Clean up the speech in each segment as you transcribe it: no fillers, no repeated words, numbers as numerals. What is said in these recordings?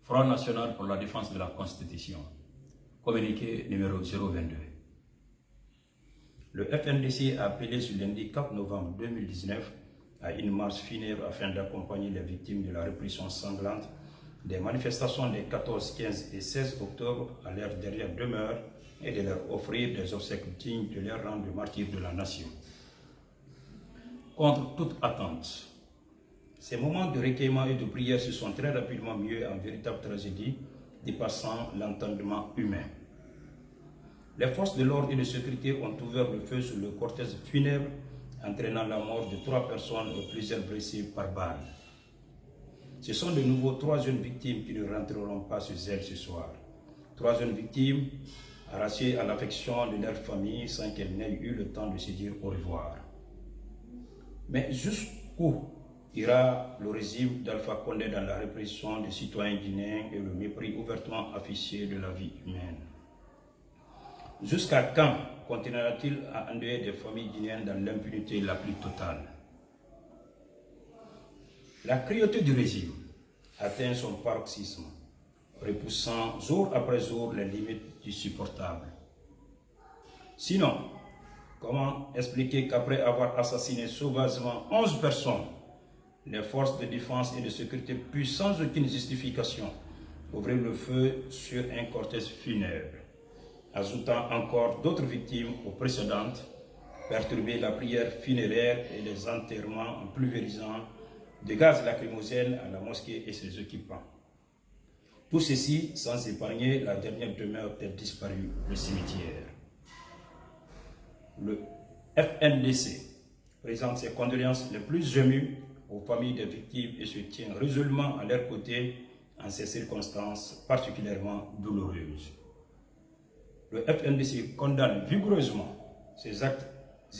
Front national pour la défense de la Constitution. Communiqué numéro 022. Le FNDC a appelé ce lundi 4 novembre 2019 à une marche funèbre afin d'accompagner les victimes de la répression sanglante des manifestations des 14, 15 et 16 octobre à leur dernière demeure et de leur offrir des obsèques dignes de leur rang de martyrs de la nation. Contre toute attente, ces moments de recueillement et de prière se sont très rapidement mués en véritable tragédie, dépassant l'entendement humain. Les forces de l'ordre et de sécurité ont ouvert le feu sur le cortège funèbre, entraînant la mort de 3 personnes et plusieurs blessés par balle. Ce sont de nouveau 3 jeunes victimes qui ne rentreront pas sur zèle ce soir. 3 jeunes victimes arrachées à l'affection de leur famille sans qu'elles n'aient eu le temps de se dire au revoir. Mais jusqu'où ira le régime d'Alpha Condé dans la répression des citoyens guinéens et le mépris ouvertement affiché de la vie humaine? Jusqu'à quand continuera-t-il à endeuiller des familles guinéennes dans l'impunité la plus totale? La cruauté du régime atteint son paroxysme, repoussant jour après jour les limites du supportable. Sinon, comment expliquer qu'après avoir assassiné sauvagement 11 personnes, les forces de défense et de sécurité puissent sans aucune justification ouvrir le feu sur un cortège funèbre, ajoutant encore d'autres victimes aux précédentes, perturber la prière funéraire et les enterrements en pulvérisant de gaz lacrymogène à la mosquée et ses équipements. Tout ceci sans épargner la dernière demeure des disparus, le cimetière. Le FNDC présente ses condoléances les plus émues aux familles des victimes et se tient résolument à leur côté en ces circonstances particulièrement douloureuses. Le FNDC condamne vigoureusement ces actes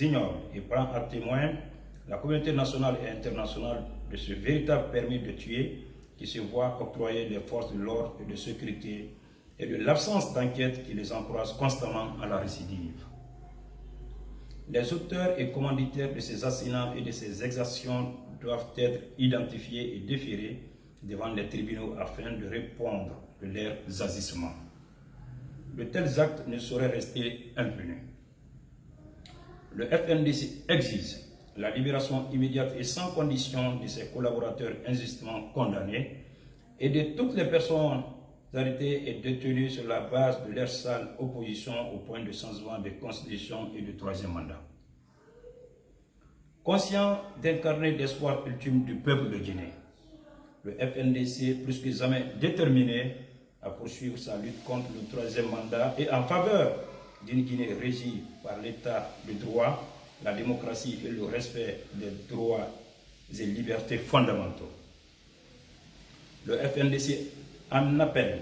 ignobles et prend à témoin la communauté nationale et internationale de ce véritable permis de tuer qui se voit octroyer les forces de l'ordre et de sécurité et de l'absence d'enquête qui les encourage constamment à la récidive. Les auteurs et commanditaires de ces assassinats et de ces exactions doivent être identifiés et déférés devant les tribunaux afin de répondre de leurs agissements. De tels actes ne sauraient rester impunis. Le FNDC exige la libération immédiate et sans condition de ses collaborateurs injustement condamnés et de toutes les personnes arrêtées et détenues sur la base de leur sale opposition au point de changement de constitution et de 3e mandat. Conscient d'incarner l'espoir ultime du peuple de Guinée, le FNDC plus que jamais déterminé à poursuivre sa lutte contre le 3e mandat et en faveur d'une Guinée régie par l'état de droit, la démocratie et le respect des droits et libertés fondamentaux. Le FNDC en appelle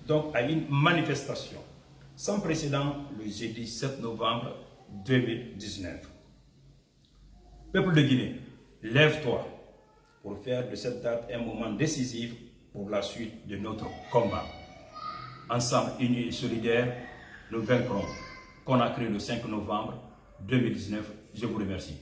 donc à une manifestation sans précédent le jeudi 7 novembre 2019. Peuple de Guinée, lève-toi pour faire de cette date un moment décisif pour la suite de notre combat. Ensemble, unis et solidaires, nous vaincrons. Conakry le 5 novembre 2019. Je vous remercie.